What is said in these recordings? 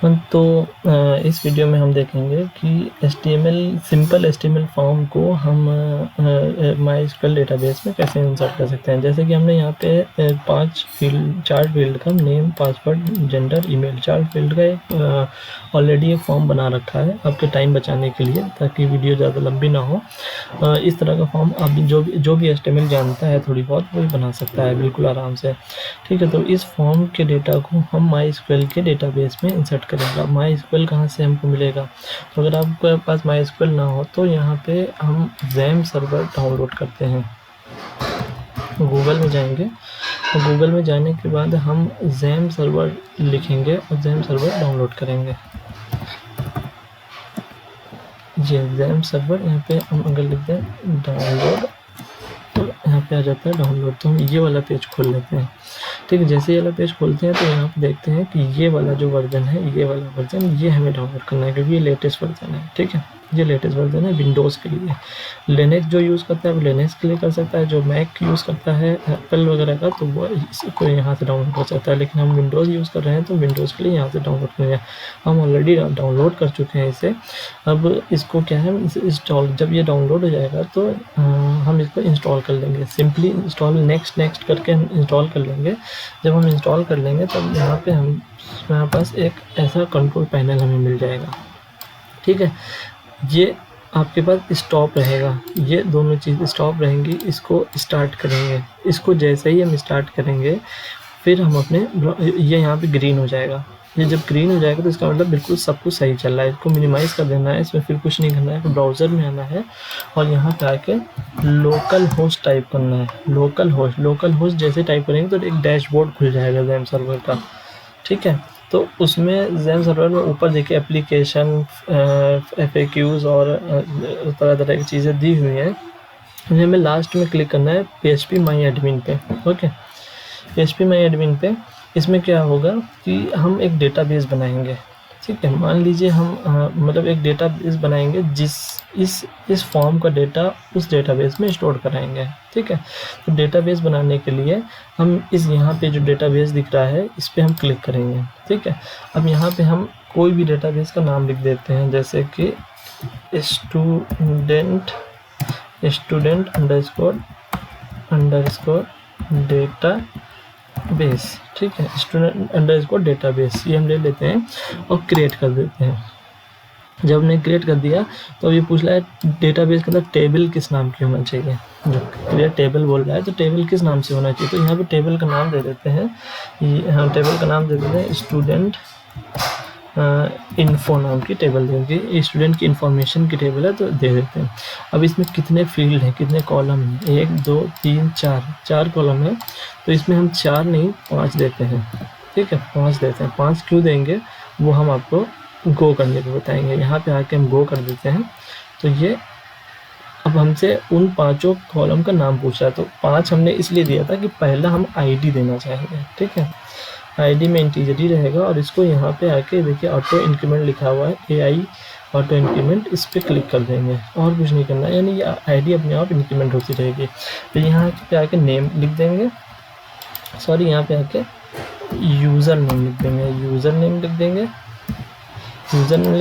तो इस वीडियो में हम देखेंगे कि सिंपल एचटीएमएल फॉर्म को हम माइस्क्ल डेटाबेस में कैसे इंसर्ट कर सकते हैं। जैसे कि हमने यहाँ पे चार फील्ड का नेम, पासवर्ड, जेंडर, ईमेल, चार फील्ड का एक ऑलरेडी एक फॉर्म बना रखा है आपके टाइम बचाने के लिए, ताकि वीडियो ज़्यादा लंबी ना हो। इस तरह का फॉर्म आप जो भी एचटीएमएल जानता है थोड़ी बहुत, वही बना सकता है बिल्कुल आराम से। ठीक है, तो इस फॉर्म के डेटा को हम माइस्क्ल के डेटाबेस में इंसर्ट करेंगे। माइस्क्ल कहाँ से हमको मिलेगा? तो अगर आपके पास माइस्क्ल ना हो तो यहाँ पे हम ज़ैम सर्वर डाउनलोड करते हैं। गूगल में जाएंगे और गूगल में जाने के बाद हम ज़ैम सर्वर लिखेंगे और ज़ैम सर्वर डाउनलोड करेंगे। ये ज़ैम सर्वर, यहाँ पे हम अगर लिख दें डाउनलोड तो यहाँ पे आ जाता है डाउनलोड। तो हम ये वाला पेज खोल लेते हैं। ठीक है, जैसे ये वाला पेज खोलते हैं तो यहाँ पे देखते हैं कि ये वाला जो वर्जन है, ये वाला वर्जन ये हमें डाउनलोड करना है, क्योंकि ये लेटेस्ट वर्जन है। ठीक है, ये लेटेस्ट वर्जन है विंडोज़ के लिए। लिनक्स जो यूज़ करता है वो लिनक्स के लिए कर सकता है, जो मैक यूज़ करता है एप्पल वगैरह का तो वो इसको यहाँ से डाउनलोड कर सकता है। लेकिन हम विंडोज़ यूज़ कर रहे हैं तो विंडोज़ के लिए यहाँ से डाउनलोड करेंगे। हम ऑलरेडी डाउनलोड कर चुके हैं इसे। अब इसको क्या है, इंस्टॉल, जब ये डाउनलोड हो जाएगा तो हम इसको इंस्टॉल कर लेंगे। सिंपली इंस्टॉल नेक्स्ट करके हम इंस्टॉल कर लेंगे। जब हम इंस्टॉल कर लेंगे तब यहाँ पे हमारे पास एक ऐसा कंट्रोल पैनल हमें मिल जाएगा। ठीक है, ये आपके पास स्टॉप रहेगा, ये दोनों चीज़ स्टॉप रहेंगी। इसको स्टार्ट करेंगे, इसको जैसे ही हम स्टार्ट करेंगे फिर हम अपने ये यहाँ पे ग्रीन हो जाएगा। ये जब ग्रीन हो जाएगा तो इसका मतलब बिल्कुल सब कुछ सही चल रहा है। इसको मिनिमाइज़ कर देना है, इसमें फिर कुछ नहीं करना है। तो ब्राउज़र में आना है और यहाँ पे आके लोकल होस्ट टाइप करना है। लोकल होस्ट जैसे टाइप करेंगे तो एक डैशबोर्ड खुल जाएगा ज़ैम सर्वर का। ठीक है, तो उसमें ज़ैम सर्वर में ऊपर देखिए एप्लीकेशन, FAQs और तरह तरह की चीज़ें दी हुई हैं। हमें लास्ट में क्लिक करना है PHP माई एडमिन पे। ओके, PHP माई एडमिन पे इसमें क्या होगा कि हम एक डेटाबेस बनाएंगे। ठीक है, मान लीजिए हम मतलब एक डेटाबेस बनाएंगे जिस इस फॉर्म का डेटा उस डेटाबेस में स्टोर कराएंगे। ठीक है, तो डेटाबेस बनाने के लिए हम यहाँ पे जो डेटाबेस दिख रहा है इस पर हम क्लिक करेंगे। ठीक है, अब यहाँ पे हम कोई भी डेटाबेस का नाम लिख देते हैं, जैसे कि स्टूडेंट अंडरस्कोर डेटा बेस। ठीक है, स्टूडेंट अंडरस्कोर डेटाबेस ये हम ले लेते हैं और क्रिएट कर देते हैं। जब हमने क्रिएट कर दिया तो ये पूछ रहा है डेटाबेस के अंदर टेबल किस नाम की होना चाहिए। जब क्रिएट टेबल बोल रहा है तो टेबल किस नाम से होना चाहिए, तो यहाँ पे टेबल का नाम दे देते हैं। हम टेबल का नाम दे देते हैं स्टूडेंट इन्फो नाम की टेबल देंगे। स्टूडेंट की इन्फॉर्मेशन की टेबल है तो दे देते हैं। अब इसमें कितने फील्ड हैं, कितने कॉलम हैं? 1 2 3 4 कॉलम है, तो इसमें हम 4 नहीं 5 देते हैं। ठीक है, 5 देते हैं। 5 क्यों देंगे वो हम आपको गो करने को बताएंगे। यहाँ पे आके हम गो कर देते हैं तो ये अब हमसे उन 5 कॉलम का नाम पूछ रहा है। तो 5 हमने इसलिए दिया था कि पहला हम ID देना चाहेंगे। ठीक है, ID में इंटीजर ही रहेगा और इसको यहाँ पे आके देखिए ऑटो इंक्रीमेंट लिखा हुआ है, AI ऑटो इंक्रीमेंट, इस पर क्लिक कर देंगे और कुछ नहीं करना, यानी ये ID अपने आप इंक्रीमेंट होती रहेगी। फिर यहाँ पे आके नेम लिख देंगे, सॉरी यहाँ पे आके यूज़र नेम लिख देंगे, यूज़र नेम लिख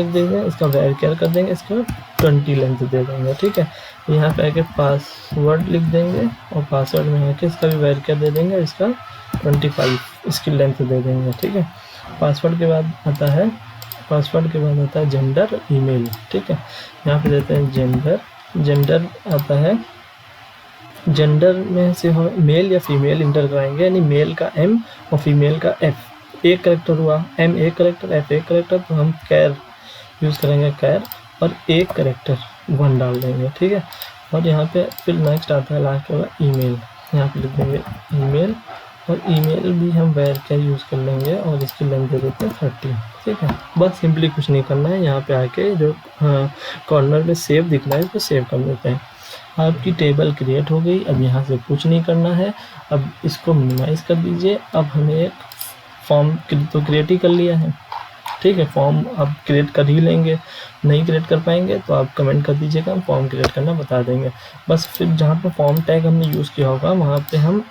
देंगे, इसका वेरिफाई कर देंगे, इसका 20 लेंथ दे देंगे। ठीक है, तो यहाँ पे आके पासवर्ड लिख देंगे और पासवर्ड में आके इसका भी वेरिफाई दे देंगे, इसका 25 इसकी लेंथ दे देंगे। ठीक है, पासवर्ड के बाद आता है जेंडर, ईमेल। ठीक है, यहाँ पे देते हैं जेंडर आता है, जेंडर में से हम मेल या फीमेल इंटर कराएंगे, यानी मेल का M और फीमेल का F। एक करेक्टर हुआ, M एक करेक्टर, F एक करेक्टर, तो हम कैर यूज़ करेंगे, कैर, और एक करेक्टर 1 डाल देंगे। ठीक है, और यहाँ पे फिर नेक्स्ट आता है लास्ट वाला ईमेल, यहाँ पे लिख देंगे ईमेल, और ईमेल भी हम वेरिफाई यूज़ कर लेंगे और इसकी लेंथ दे देते हैं 30। ठीक है, बस सिंपली कुछ नहीं करना है। यहाँ पे आके जो कॉर्नर में सेव दिख रहा है इसको सेव कर देते हैं। आपकी टेबल क्रिएट हो गई। अब यहाँ से कुछ नहीं करना है, अब इसको मिनिमाइज़ कर दीजिए। अब हमें एक फॉर्म तो क्रिएट ही कर लिया है। ठीक है, फॉर्म अब क्रिएट कर ही लेंगे, नहीं क्रिएट कर पाएंगे तो आप कमेंट कर दीजिएगा, हम फॉर्म क्रिएट करना बता देंगे। बस फिर जहाँ पर फॉर्म टैग हमने यूज़ किया होगा वहाँ पे हम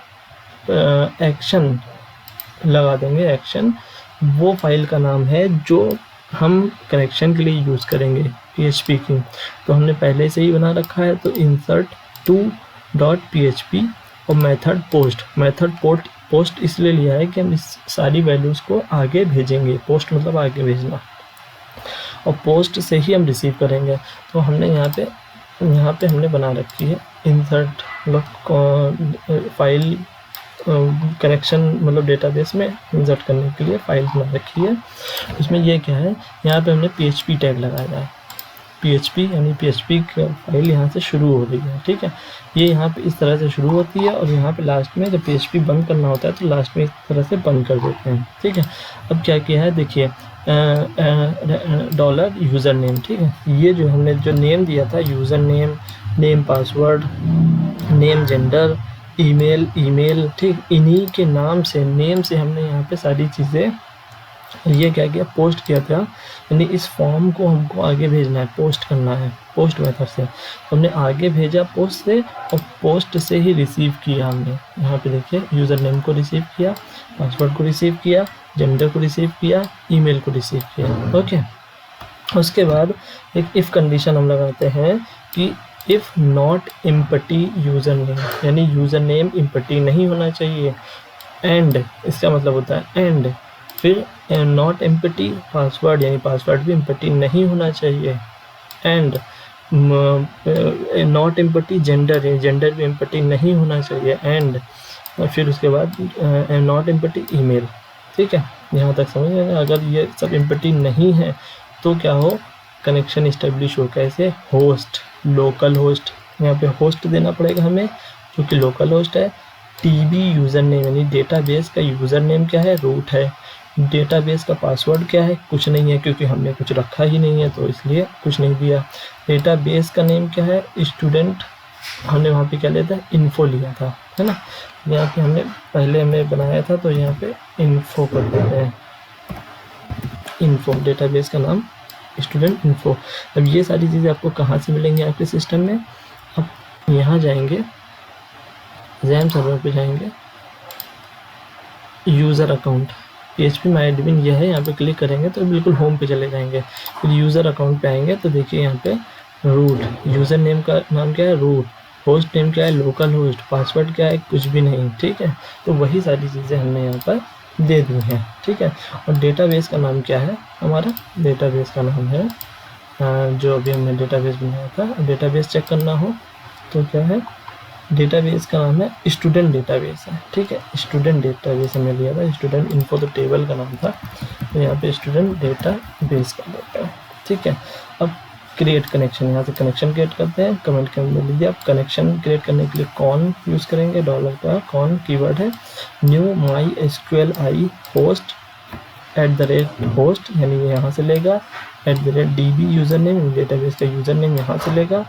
एक्शन लगा देंगे, एक्शन वो फाइल का नाम है जो हम कनेक्शन के लिए यूज़ करेंगे PHP की। तो हमने पहले से ही बना रखा है, तो insert to.php और मेथड पोस्ट इसलिए लिया है कि हम इस सारी वैल्यूज़ को आगे भेजेंगे। पोस्ट मतलब आगे भेजना, और पोस्ट से ही हम रिसीव करेंगे। तो हमने यहाँ पे हमने बना रखी है इंसर्ट, मतलब फाइल कनेक्शन, मतलब डेटाबेस में इंसर्ट करने के लिए फाइल बना रखी है। उसमें ये क्या है, यहाँ पे हमने PHP टैग लगाया है। PHP यानी PHP का फाइल यहाँ से शुरू हो रही है, ठीक है। ये यहाँ पे इस तरह से शुरू होती है, और यहाँ पे लास्ट में जब PHP बंद करना होता है तो लास्ट में इस तरह से बंद कर देते हैं, ठीक है। अब क्या किया है देखिए, डॉलर यूज़र नेम, ठीक है। ये जो हमने जो नेम दिया था, user name, name password, name gender, email, ठीक, इन्हीं के नाम से, नेम से हमने यहाँ पे सारी चीज़ें ये क्या किया, पोस्ट किया था। यानी इस फॉर्म को हमको आगे भेजना है, पोस्ट करना है पोस्ट मेथड से। हमने आगे भेजा पोस्ट से, और पोस्ट से ही रिसीव किया हमने। यहाँ पे देखिए, यूज़र नेम को रिसीव किया, पासवर्ड को रिसीव किया, जेंडर को रिसीव किया, ईमेल को रिसीव किया, ओके। उसके बाद एक इफ़ कंडीशन हम लगाते हैं कि if not empty user name, यानी यूज़र नेम एम्प्टी नहीं होना चाहिए। एंड इसका मतलब होता है एंड, फिर नॉट एम्प्टी पासवर्ड, यानी पासवर्ड भी एम्प्टी नहीं होना चाहिए। And not empty gender, gender भी एम्प्टी नहीं होना चाहिए। एंड फिर उसके बाद नॉट एम्प्टी ईमेल, ठीक है। यहाँ तक समझ गए। अगर ये सब एम्प्टी नहीं है तो क्या हो, कनेक्शन इस्टेब्लिश हो। कैसे, होस्ट, लोकल होस्ट, यहाँ पे होस्ट देना पड़ेगा हमें जो कि लोकल होस्ट है। TB यूज़र नेम, यानी डेटाबेस का यूज़र नेम क्या है, रूट है। डेटाबेस का पासवर्ड क्या है, कुछ नहीं है, क्योंकि हमने कुछ रखा ही नहीं है तो इसलिए कुछ नहीं दिया। डेटाबेस का नेम क्या है, स्टूडेंट, हमने वहाँ पे क्या लिया था, इन्फो लिया था, है ना। यहाँ पे हमने पहले बनाया था, तो यहाँ पे इन्फो कर देते हैं, इन्फो, डेटाबेस का नाम स्टूडेंट इन्फो। अब ये सारी चीज़ें आपको कहाँ से मिलेंगी आपके सिस्टम में, अब यहाँ जाएंगे, XAMPP सर्वर पे जाएंगे, यूज़र अकाउंट, PHP माई एडमिन यह है, यहाँ पे क्लिक करेंगे तो बिल्कुल होम पे चले जाएंगे। फिर यूज़र अकाउंट पे आएंगे तो देखिए यहाँ पे रूट, यूज़र नेम का नाम क्या है, रूट, होस्ट नेम क्या है, लोकल होस्ट, पासवर्ड क्या है, कुछ भी नहीं, ठीक है। तो वही सारी चीज़ें हमने यहाँ पर दे दी हैं, ठीक है। और डेटाबेस का नाम क्या है, हमारा डेटाबेस का नाम है जो अभी हमने डेटाबेस बनाया था। डेटाबेस चेक करना हो तो क्या है, डेटाबेस का नाम है स्टूडेंट डेटाबेस है, ठीक है। स्टूडेंट डेटाबेस हमने लिया था, स्टूडेंट इन्फो तो टेबल का नाम था, तो यहाँ पे स्टूडेंट डेटाबेस का देता है, ठीक है। अब क्रिएट कनेक्शन, यहाँ से कनेक्शन क्रिएट करते हैं। कमेंट के अंदर लीजिए, आप कनेक्शन क्रिएट करने के लिए कॉन यूज़ करेंगे, डॉलर का कॉन कीवर्ड है। न्यू MySQLi होस्ट @host, यानी ये यहाँ से लेगा। @db यूज़र नेम, डेटाबेस का यूज़र नेम यहाँ से लेगा।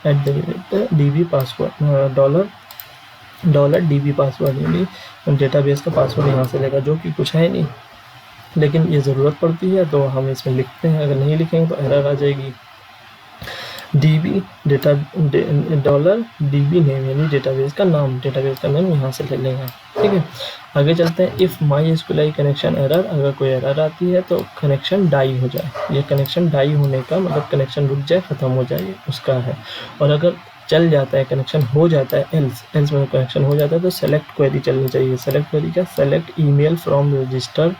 @db password, dollar DB password, यानी डेटाबेस का पासवर्ड यहाँ से लेगा, जो कि कुछ है नहीं, लेकिन ये ज़रूरत पड़ती है तो हम इसमें लिखते हैं। अगर नहीं लिखेंगे तो एरर आ जाएगी। DB डॉलर DB नेम, यानी डेटाबेस का नाम यहाँ से ले लेगा, ठीक है। आगे चलते हैं। इफ़ MySQLi कनेक्शन एरर, अगर कोई एरर आती है तो कनेक्शन डाई हो जाए, ये कनेक्शन डाई होने का मतलब कनेक्शन रुक जाए, ख़त्म हो जाए, उसका है। और अगर चल जाता है, कनेक्शन हो जाता है, एल्स में कनेक्शन हो जाता है तो सेलेक्ट क्वेरी चलनी चाहिए। सेलेक्ट क्वेरी क्या, select email from register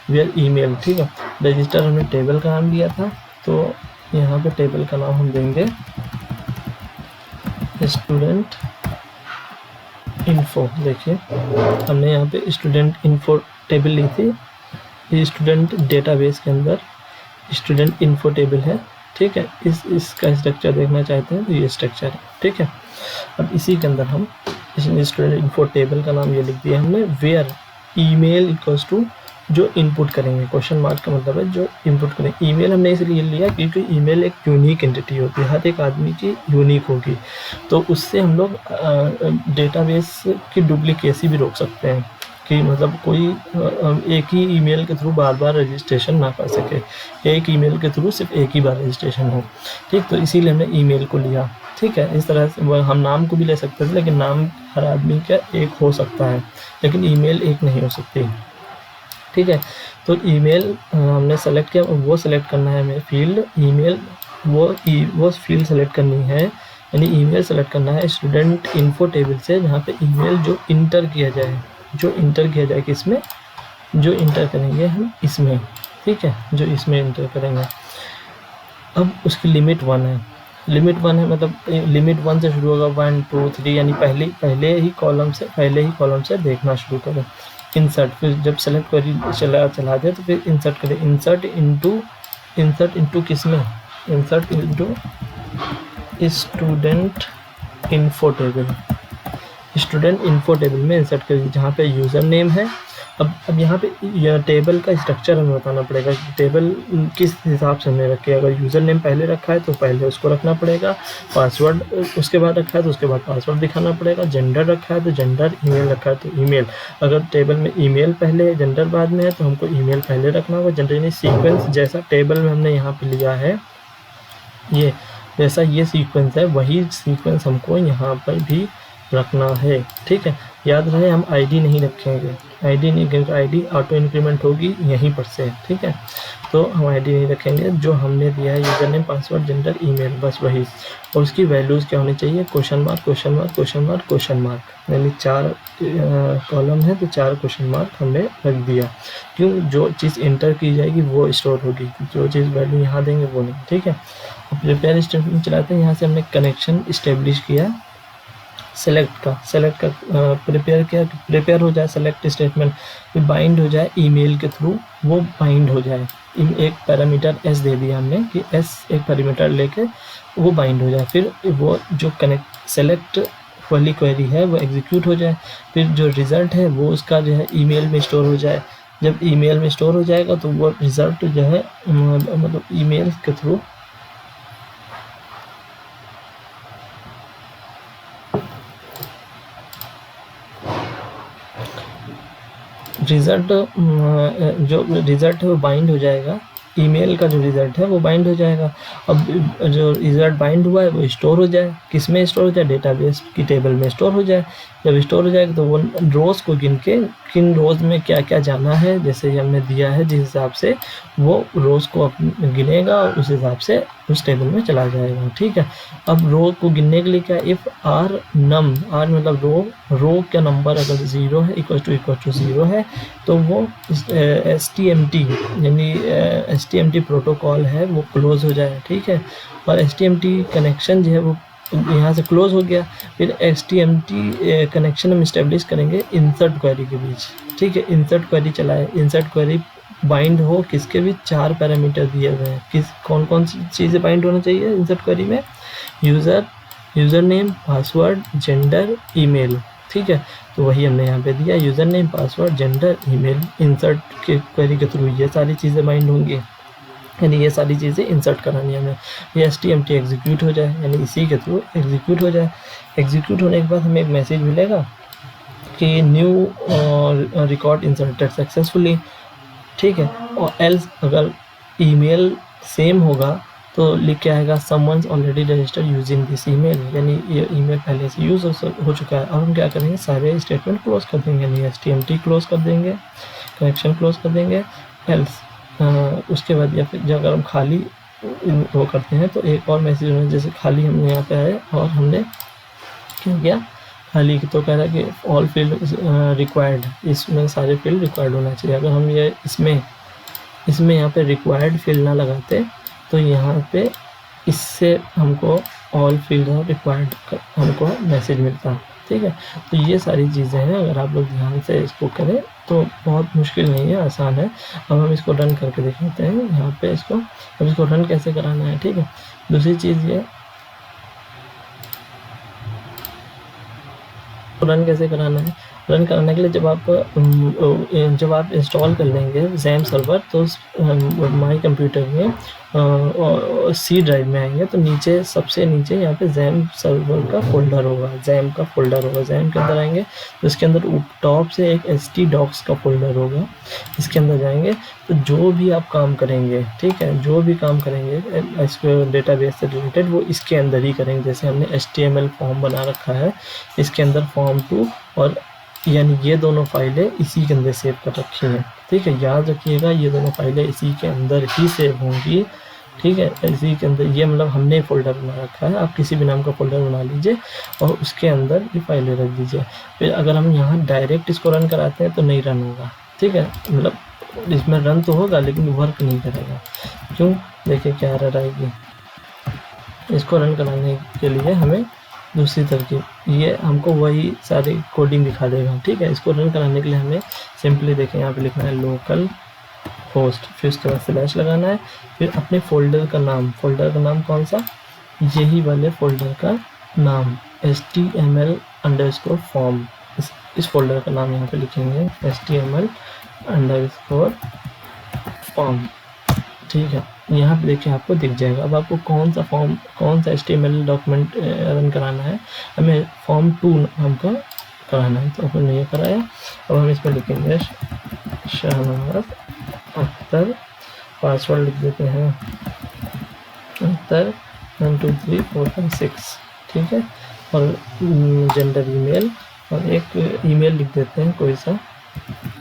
where email, ठीक है। रजिस्टर हमने टेबल का नाम दिया था, तो यहाँ पे टेबल का नाम हम देंगे स्टूडेंट इन्फो। देखिए हमने यहाँ पे स्टूडेंट इन्फो टेबल ली थी, ये स्टूडेंट डेटाबेस के अंदर स्टूडेंट इन्फो टेबल है, ठीक है। इसका स्ट्रक्चर देखना चाहते हैं तो ये स्ट्रक्चर है, ठीक है। अब इसी के अंदर हम स्टूडेंट इन्फो टेबल का नाम ये लिख दिया हमने, वेयर ईमेल इक्वल्स टू, जो इनपुट करेंगे, क्वेश्चन मार्क का मतलब है जो इनपुट करेंगे। ईमेल हमने इसलिए लिया क्योंकि ईमेल एक यूनिक एंटिटी होती है, हर एक आदमी की यूनिक होगी, तो उससे हम लोग डेटाबेस की डुप्लीकेसी भी रोक सकते हैं कि मतलब कोई एक ही ईमेल के थ्रू बार बार रजिस्ट्रेशन ना कर सके, एक ईमेल के थ्रू सिर्फ एक ही बार रजिस्ट्रेशन हो, ठीक। तो इसीलिए हमने ईमेल को लिया, ठीक है। इस तरह से हम नाम को भी ले सकते थे, लेकिन नाम हर आदमी का एक हो सकता है, लेकिन ईमेल एक नहीं हो सकती। ठीक है। तो ईमेल हमने सेलेक्ट किया, वो सेलेक्ट करना है हमें फील्ड ईमेल, वो फील्ड सेलेक्ट करनी है, यानी ईमेल सेलेक्ट करना है स्टूडेंट इन्फो टेबल से, जहाँ पे ईमेल जो इंटर किया जाए किसमें, जो इंटर करेंगे हम इसमें, ठीक है, जो इसमें इंटर करेंगे। अब उसकी लिमिट 1 है, मतलब लिमिट 1 से शुरू होगा, 1 2 3, यानी पहले ही कॉलम से देखना शुरू करें। इंसर्ट, फिर जब सेलेक्ट क्वेरी चला दे तो फिर इंसर्ट करें, इंसर्ट इनटू किसमें, insert into student info table में इंसर्ट करिए, जहाँ पे यूज़र नेम है। अब यहाँ पे टेबल का स्ट्रक्चर हमें बताना पड़ेगा कि टेबल किस हिसाब से हमने रखे। अगर यूज़र नेम पहले रखा है तो पहले उसको रखना पड़ेगा, पासवर्ड उसके बाद रखा है तो उसके बाद पासवर्ड दिखाना पड़ेगा, जेंडर रखा है तो जेंडर, ईमेल रखा है तो ईमेल। अगर टेबल में ईमेल पहले है जेंडर बाद में है तो हमको ईमेल पहले रखना होगा, जेंडर, यानी सीक्वेंस जैसा टेबल में हमने यहाँ पे लिया है, ये जैसा ये सीक्वेंस है वही सीक्वेंस हमको यहाँ पर भी रखना है, ठीक है। याद रहे हम आईडी नहीं रखेंगे, क्योंकि आईडी ऑटो इंक्रीमेंट होगी यहीं पर से, ठीक है। तो हम आईडी नहीं रखेंगे, जो हमने दिया है user name, password, gender, email, बस वही। और उसकी वैल्यूज़ क्या होनी चाहिए, क्वेश्चन मार्क, यानी 4 कॉलम है तो 4 क्वेश्चन मार्क हमने रख दिया। क्यों, जो चीज़ इंटर की जाएगी वो स्टोर होगी, जो चीज़ वैल्यू यहाँ देंगे वो नहीं, ठीक है। प्रिपेयर स्टेटमेंट चलाते हैं, यहाँ से हमने कनेक्शन इस्टेब्लिश किया सेलेक्ट का प्रिपेयर हो जाए सेलेक्ट स्टेटमेंट, फिर बाइंड हो जाए ईमेल के थ्रू, वो बाइंड हो जाए, एक पैरामीटर एस दे दिया हमने कि एस एक पैरामीटर लेके वो बाइंड हो जाए, फिर वो जो सेलेक्ट वाली क्वेरी है वो एग्जीक्यूट हो जाए, फिर जो रिज़ल्ट है वो उसका जो है ईमेल में स्टोर हो जाए। जब ईमेल में स्टोर हो जाएगा तो वो रिज़ल्ट जो है मतलब ईमेल के थ्रू जो रिज़ल्ट है वो बाइंड हो जाएगा, ईमेल का जो रिज़ल्ट है वो बाइंड हो जाएगा। अब जो रिज़ल्ट बाइंड हुआ है वो स्टोर हो जाए, किस में स्टोर हो जाए, डेटाबेस की टेबल में स्टोर हो जाए। जब स्टोर हो जाएगा तो वो रोज़ को गिन के किन रोज़ में क्या क्या जाना है, जैसे हमने दिया है जिस हिसाब से, वो रोज़ को गिनेगा और उस हिसाब से उस टेबल में चला जाएगा, ठीक है। अब रो को गिनने के लिए क्या, इफ़ आर नम, आर मतलब रो का नंबर अगर 0 है इक्वल टू 0 है तो वो STMT यानी STMT प्रोटोकॉल है वो क्लोज हो जाए, ठीक है। और STMT कनेक्शन जो है वो यहाँ से क्लोज हो गया। फिर STMT कनेक्शन हम इस्टेब्लिश करेंगे इंसर्ट क्वेरी के बीच, ठीक है। इंसर्ट क्वेरी चलाए, इंसर्ट क्वेरी बाइंड हो किसके भी 4 पैरामीटर दिए हुए हैं, कौन कौन सी चीज़ें बाइंड होना चाहिए इंसर्ट क्वेरी में, user name, password, gender, email, ठीक है। तो वही हमने यहाँ पे दिया, user name, password, gender, email. Insert के क्वेरी के थ्रू ये सारी चीज़ें बाइंड होंगी, यानी ये सारी चीज़ें इंसर्ट करानी है हमें। ये STMT एग्जीक्यूट हो जाए, यानी इसी के थ्रू एग्जीक्यूट हो जाए। एग्जीक्यूट होने के बाद हमें एक मैसेज मिलेगा कि न्यू रिकॉर्ड इंसर्टेड सक्सेसफुली, ठीक है। और एल्स अगर ईमेल सेम होगा तो लिख के आएगा someone's already registered using this email, यानी ये ईमेल पहले से यूज़ हो चुका है। और हम क्या करेंगे, सारे स्टेटमेंट क्लोज कर देंगे, यानी STMT क्लोज कर देंगे, कनेक्शन क्लोज कर देंगे। एल्स उसके बाद या फिर अगर हम खाली वो करते हैं तो एक और मैसेज होना, जैसे खाली हमने यहाँ पे आए और हमने क्या किया, खाली तो कह रहा है कि ऑल फील्ड रिक्वायर्ड, इसमें सारे फील्ड रिक्वायर्ड होना चाहिए। अगर हम ये इसमें यहाँ पे रिक्वायर्ड फील्ड ना लगाते तो यहाँ पे इससे हमको ऑल फील्ड रिक्वायर्ड हमको मैसेज मिलता, ठीक है। तो ये सारी चीज़ें हैं, अगर आप लोग ध्यान से इसको करें तो बहुत मुश्किल नहीं है, आसान है। अब हम इसको रन करके दिखाते हैं यहाँ पे अब इसको रन कैसे कराना है, ठीक है। दूसरी चीज़ ये रन कैसे कराना है, रन कराने के लिए जब आप इंस्टॉल कर लेंगे जैम सर्वर तो माई कंप्यूटर में सी ड्राइव में आएंगे तो नीचे सबसे नीचे यहाँ पे जैम सर्वर का फोल्डर होगा, जैम के अंदर आएंगे तो इसके अंदर टॉप से एक htdocs का फोल्डर होगा, इसके अंदर जाएंगे तो जो भी आप काम करेंगे, ठीक है, जो भी काम करेंगे इसको डेटाबेस से रिलेटेड वो इसके अंदर ही करेंगे। जैसे हमने HTML फॉर्म बना रखा है, इसके अंदर form2 और यानी ये दोनों फाइलें इसी के अंदर सेव कर रखी हैं, ठीक है, याद रखिएगा ये दोनों फाइलें इसी के अंदर ही सेव होंगी। ठीक है, इसी के अंदर, ये मतलब हमने फ़ोल्डर बना रखा है, आप किसी भी नाम का फ़ोल्डर बना लीजिए और उसके अंदर ये फाइलें रख दीजिए। फिर अगर हम यहाँ डायरेक्ट इसको रन कराते हैं तो नहीं रन होगा। ठीक है, मतलब इसमें रन तो होगा लेकिन वर्क नहीं करेगा। क्यों? देखिए क्या एरर आएगी। इसको रन कराने के लिए हमें दूसरी तरकीब, ये हमको वही सारी कोडिंग दिखा देगा। ठीक है, इसको रन कराने के लिए हमें सिंपली देखें यहाँ पे लिखना है लोकल होस्ट, फिर उसके बाद स्लैश लगाना है, फिर अपने फ़ोल्डर का नाम कौन सा, यही वाले फ़ोल्डर का नाम HTML_form, इस फ़ोल्डर का नाम यहाँ पे लिखेंगे HTML_form। ठीक है, यहाँ पे देखिए आपको दिख जाएगा। अब आपको कौन सा HTML डॉक्यूमेंट रन कराना है, हमें फॉर्म 2 नाम का कराना है, तो हमने ये कराया। अब हम इसमें लिखेंगे शहनाज अख्तर, पासवर्ड लिख देते हैं अख्तर 1 2 3 4 5 6। ठीक है, और जेंडर ईमेल, और एक ईमेल लिख देते हैं कोई सा,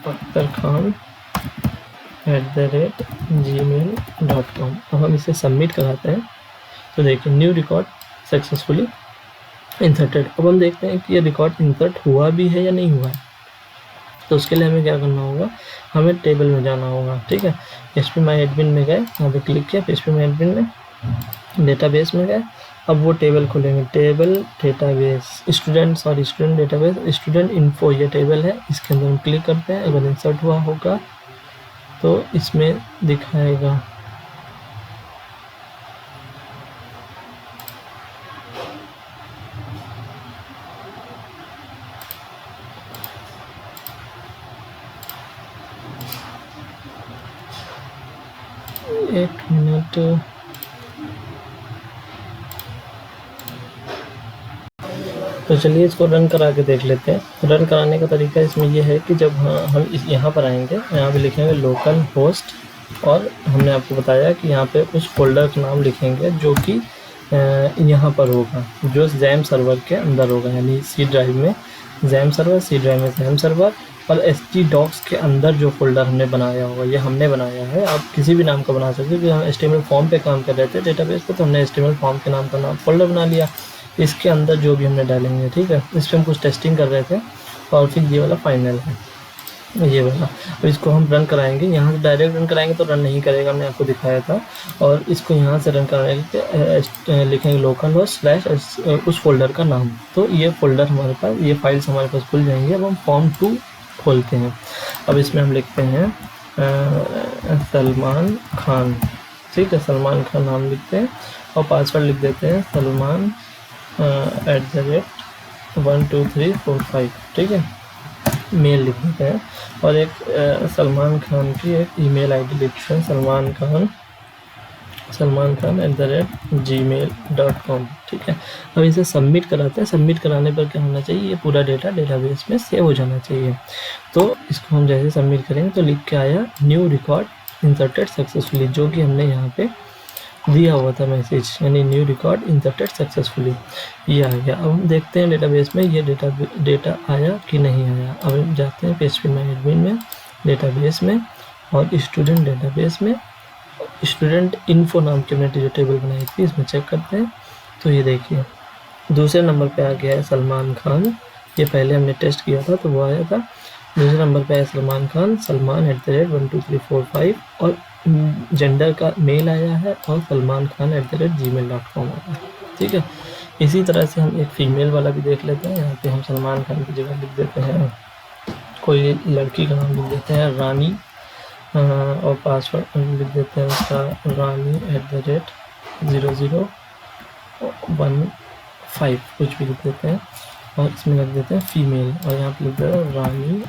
akhtar_khan@gmail.com। अब हम इसे सबमिट कराते हैं तो देखिए न्यू रिकॉर्ड सक्सेसफुली इंसर्टेड। अब हम देखते हैं कि ये रिकॉर्ड इंसर्ट हुआ भी है या नहीं हुआ है। तो उसके लिए हमें क्या करना होगा, हमें टेबल में जाना होगा। ठीक है, phpMyAdmin में गए, यहाँ पे क्लिक किया, phpMyAdmin में डेटाबेस में गए। अब वो टेबल खोलेंगे, table database student database student info, ये टेबल है, इसके अंदर हम क्लिक करते हैं। अगर इंसर्ट हुआ होगा तो इसमें दिखाएगा। एक मिनट, तो चलिए इसको रन करा के देख लेते हैं। रन कराने का तरीका इसमें यह है कि जब हम यहाँ पर आएंगे, यहाँ पे लिखेंगे लोकल होस्ट, और हमने आपको बताया कि यहाँ पे उस फोल्डर का नाम लिखेंगे जो कि यहाँ पर होगा, जो जैम सर्वर के अंदर होगा, यानी सी ड्राइव में जैम सर्वर, सी ड्राइव में जैम सर्वर, और htdocs के अंदर जो फोल्डर हमने बनाया होगा, ये हमने बनाया है। आप किसी भी नाम का बना सकते हो। हम HTML फॉर्म पे काम कर रहे थे डेटाबेस पे, तो हमने HTML फॉर्म के नाम का नाम फोल्डर बना लिया। इसके अंदर जो भी हमने डालेंगे, ठीक है, इस पर हम कुछ टेस्टिंग कर रहे थे, और फिर ये वाला फाइनल है, ये वाला। अब इसको हम रन कराएंगे, यहाँ से डायरेक्ट रन कराएंगे तो रन नहीं करेगा, हमने आपको दिखाया था। और इसको यहाँ से रन कराने के लिखेंगे लोकल होस्ट स्लैश उस फोल्डर का नाम, तो ये फोल्डर हमारे पास, ये फाइल्स हमारे पास खुल जाएंगे। अब हम फॉर्म 2 खोलते हैं। अब इसमें हम लिखते हैं सलमान खान। ठीक है, सलमान खान नाम लिखते हैं और पासवर्ड लिख देते हैं सलमान @12345। ठीक है, मेल लिख देते हैं, और एक सलमान खान की एक ईमेल आईडी लिखते हैं सलमान खान @gmail.com। ठीक है, अब इसे सबमिट कराते हैं। सबमिट कराने पर क्या होना चाहिए, ये पूरा डेटा डेटाबेस में सेव हो जाना चाहिए। तो इसको हम जैसे सबमिट करेंगे तो लिख के आया न्यू रिकॉर्ड इंसर्टेड सक्सेसफुली, जो कि हमने यहाँ पे दिया हुआ था मैसेज, यानी न्यू रिकॉर्ड इंसर्टेड सक्सेसफुली, ये आ गया। अब हम देखते हैं डेटाबेस में ये डेटा आया कि नहीं आया। अब हम जाते हैं phpMyAdmin में, डेटाबेस में, और स्टूडेंट डेटाबेस में स्टूडेंट इन्फो नाम की हमने जो टेबल बनाई थी, इसमें चेक करते हैं। तो ये देखिए दूसरे नंबर पे आ गया है सलमान खान, ये पहले हमने टेस्ट किया था तो वो आया था। दूसरे नंबर पे आया सलमान खान, सलमान @12345, और जेंडर का मेल आया है, और सलमान खान @gmail.com आया है। ठीक है, इसी तरह से हम एक फ़ीमेल वाला भी देख लेते हैं। यहाँ पे हम सलमान खान की जगह लिख देते हैं कोई लड़की का नाम लिख देते हैं रानी, और पासवर्ड लिख देते हैं उसका रानी @0015 कुछ भी लिख देते हैं, और इसमें लिख देते हैं फीमेल, और यहाँ पे लिख देते हैं रानी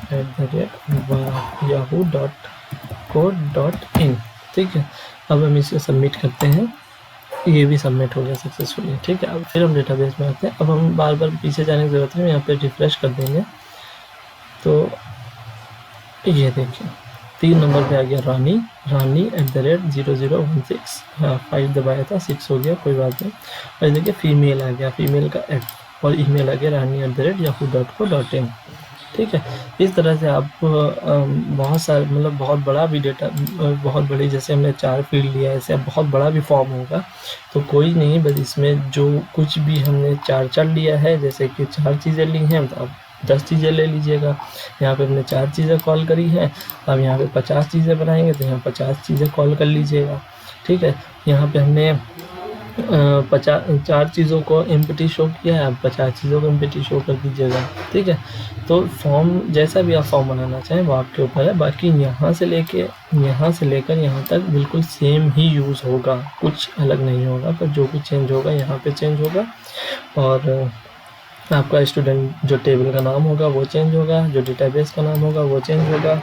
@yahoo.co.in। ठीक है, अब हम इसे सबमिट करते हैं, ये भी सबमिट हो गया सक्सेसफुली। ठीक है, अब फिर हम डेटाबेस में आते हैं। अब हम बार बार पीछे जाने की ज़रूरत है, यहाँ पे रिफ्रेश कर देंगे तो ये देखिए 3 नंबर पे आ गया रानी @0016। हाँ, 5 दबाया था, 6 हो गया, कोई बात नहीं। और देखिए फीमेल आ गया, फीमेल का और ईमेल आ गया रानी @yahoo.co.in। ठीक है। इस तरह से आप बहुत सारे मतलब बहुत बड़ा भी डेटा, बहुत बड़ी, जैसे हमने 4 फील्ड लिया है, ऐसे बहुत बड़ा भी फॉर्म होगा तो कोई नहीं, बस इसमें जो कुछ भी हमने 4 लिया है, जैसे कि 4 चीज़ें ली हैं तो आप 10 चीज़ें ले लीजिएगा। यहाँ पे हमने 4 चीज़ें कॉल करी हैं, अब यहाँ पे 50 चीज़ें बनाएंगे तो यहाँ 50 चीज़ें कॉल कर लीजिएगा। ठीक है, यहाँ पे हमने 4 चीज़ों को एम्प्टी शो किया है, आप 50 चीज़ों को एम्प्टी शो कर दीजिएगा। ठीक है, तो फॉर्म जैसा भी आप फॉर्म बनाना चाहें वो आपके ऊपर है। बाकी यहाँ से लेकर यहाँ तक बिल्कुल सेम ही यूज़ होगा, कुछ अलग नहीं होगा, पर जो कुछ चेंज होगा यहाँ पे चेंज होगा। और आपका स्टूडेंट जो टेबल का नाम होगा वो चेंज होगा, जो डेटाबेस का नाम होगा वो चेंज होगा,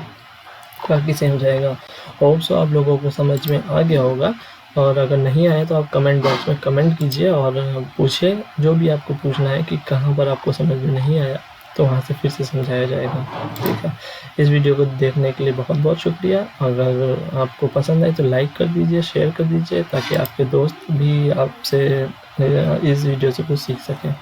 बाकी सेम रहेगा। होप सो आप लोगों को समझ में आ गया होगा, और अगर नहीं आया तो आप कमेंट बॉक्स में कमेंट कीजिए और पूछिए जो भी आपको पूछना है कि कहाँ पर आपको समझ में नहीं आया, तो वहाँ से फिर से समझाया जाएगा। ठीक है, इस वीडियो को देखने के लिए बहुत बहुत शुक्रिया। अगर आपको पसंद आए तो लाइक कर दीजिए, शेयर कर दीजिए, ताकि आपके दोस्त भी आपसे इस वीडियो से कुछ सीख सकें।